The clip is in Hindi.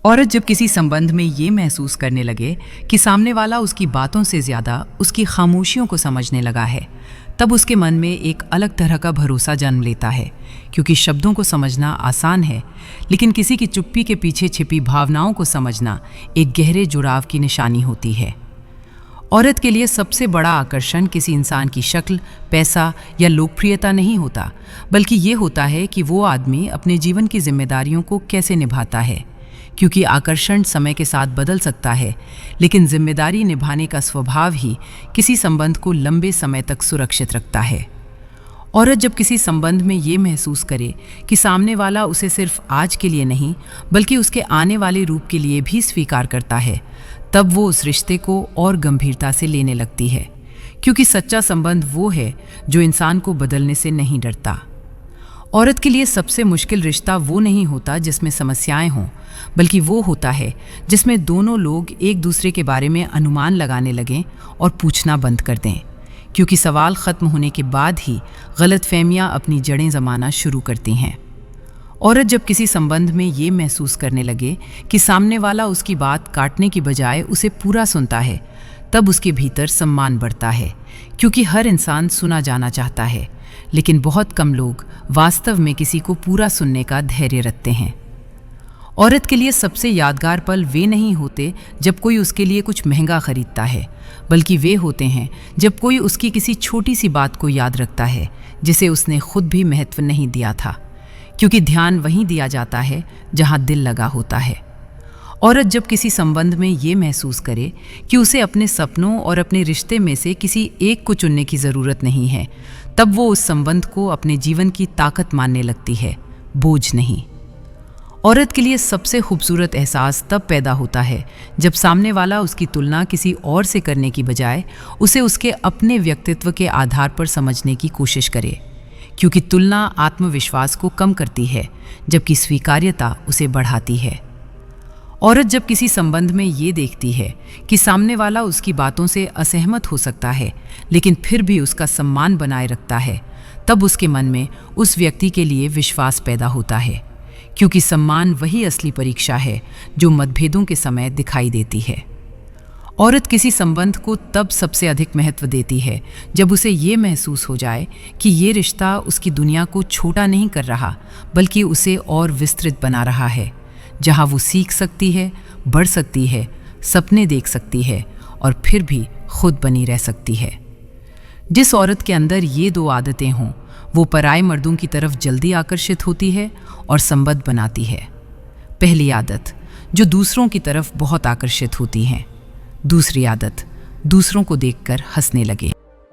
औरत जब किसी संबंध में ये महसूस करने लगे कि सामने वाला उसकी बातों से ज़्यादा उसकी खामोशियों को समझने लगा है, तब उसके मन में एक अलग तरह का भरोसा जन्म लेता है। क्योंकि शब्दों को समझना आसान है, लेकिन किसी की चुप्पी के पीछे छिपी भावनाओं को समझना एक गहरे जुड़ाव की निशानी होती है। औरत के लिए सबसे बड़ा आकर्षण किसी इंसान की शक्ल, पैसा या लोकप्रियता नहीं होता, बल्कि ये होता है कि वो आदमी अपने जीवन की जिम्मेदारियों को कैसे निभाता है। क्योंकि आकर्षण समय के साथ बदल सकता है, लेकिन जिम्मेदारी निभाने का स्वभाव ही किसी संबंध को लंबे समय तक सुरक्षित रखता है। औरत जब किसी संबंध में ये महसूस करे कि सामने वाला उसे सिर्फ आज के लिए नहीं, बल्कि उसके आने वाले रूप के लिए भी स्वीकार करता है, तब वो उस रिश्ते को और गंभीरता से लेने लगती है। क्योंकि सच्चा संबंध वो है जो इंसान को बदलने से नहीं डरता। औरत के लिए सबसे मुश्किल रिश्ता वो नहीं होता जिसमें समस्याएं हों, बल्कि वो होता है जिसमें दोनों लोग एक दूसरे के बारे में अनुमान लगाने लगें और पूछना बंद कर दें। क्योंकि सवाल ख़त्म होने के बाद ही गलतफहमियां अपनी जड़ें जमाना शुरू करती हैं। औरत जब किसी संबंध में ये महसूस करने लगे कि सामने वाला उसकी बात काटने की बजाय उसे पूरा सुनता है, तब उसके भीतर सम्मान बढ़ता है। क्योंकि हर इंसान सुना जाना चाहता है, लेकिन बहुत कम लोग वास्तव में किसी को पूरा सुनने का धैर्य रखते हैं। औरत के लिए सबसे यादगार पल वे नहीं होते जब कोई उसके लिए कुछ महंगा खरीदता है, बल्कि वे होते हैं जब कोई उसकी किसी छोटी सी बात को याद रखता है जिसे उसने खुद भी महत्व नहीं दिया था। क्योंकि ध्यान वहीं दिया जाता है जहां दिल लगा होता है। औरत जब किसी संबंध में ये महसूस करे कि उसे अपने सपनों और अपने रिश्ते में से किसी एक को चुनने की ज़रूरत नहीं है, तब वो उस संबंध को अपने जीवन की ताकत मानने लगती है, बोझ नहीं। औरत के लिए सबसे खूबसूरत एहसास तब पैदा होता है जब सामने वाला उसकी तुलना किसी और से करने की बजाय उसे उसके अपने व्यक्तित्व के आधार पर समझने की कोशिश करे। क्योंकि तुलना आत्मविश्वास को कम करती है, जबकि स्वीकार्यता उसे बढ़ाती है। औरत जब किसी संबंध में ये देखती है कि सामने वाला उसकी बातों से असहमत हो सकता है, लेकिन फिर भी उसका सम्मान बनाए रखता है, तब उसके मन में उस व्यक्ति के लिए विश्वास पैदा होता है। क्योंकि सम्मान वही असली परीक्षा है जो मतभेदों के समय दिखाई देती है। औरत किसी संबंध को तब सबसे अधिक महत्व देती है जब उसे ये महसूस हो जाए कि ये रिश्ता उसकी दुनिया को छोटा नहीं कर रहा, बल्कि उसे और विस्तृत बना रहा है, जहाँ वो सीख सकती है, बढ़ सकती है, सपने देख सकती है और फिर भी खुद बनी रह सकती है। जिस औरत के अंदर ये दो आदतें हों, वो पराये मर्दों की तरफ जल्दी आकर्षित होती है और संबंध बनाती है। पहली आदत, जो दूसरों की तरफ बहुत आकर्षित होती हैं। दूसरी आदत, दूसरों को देखकर हंसने लगे।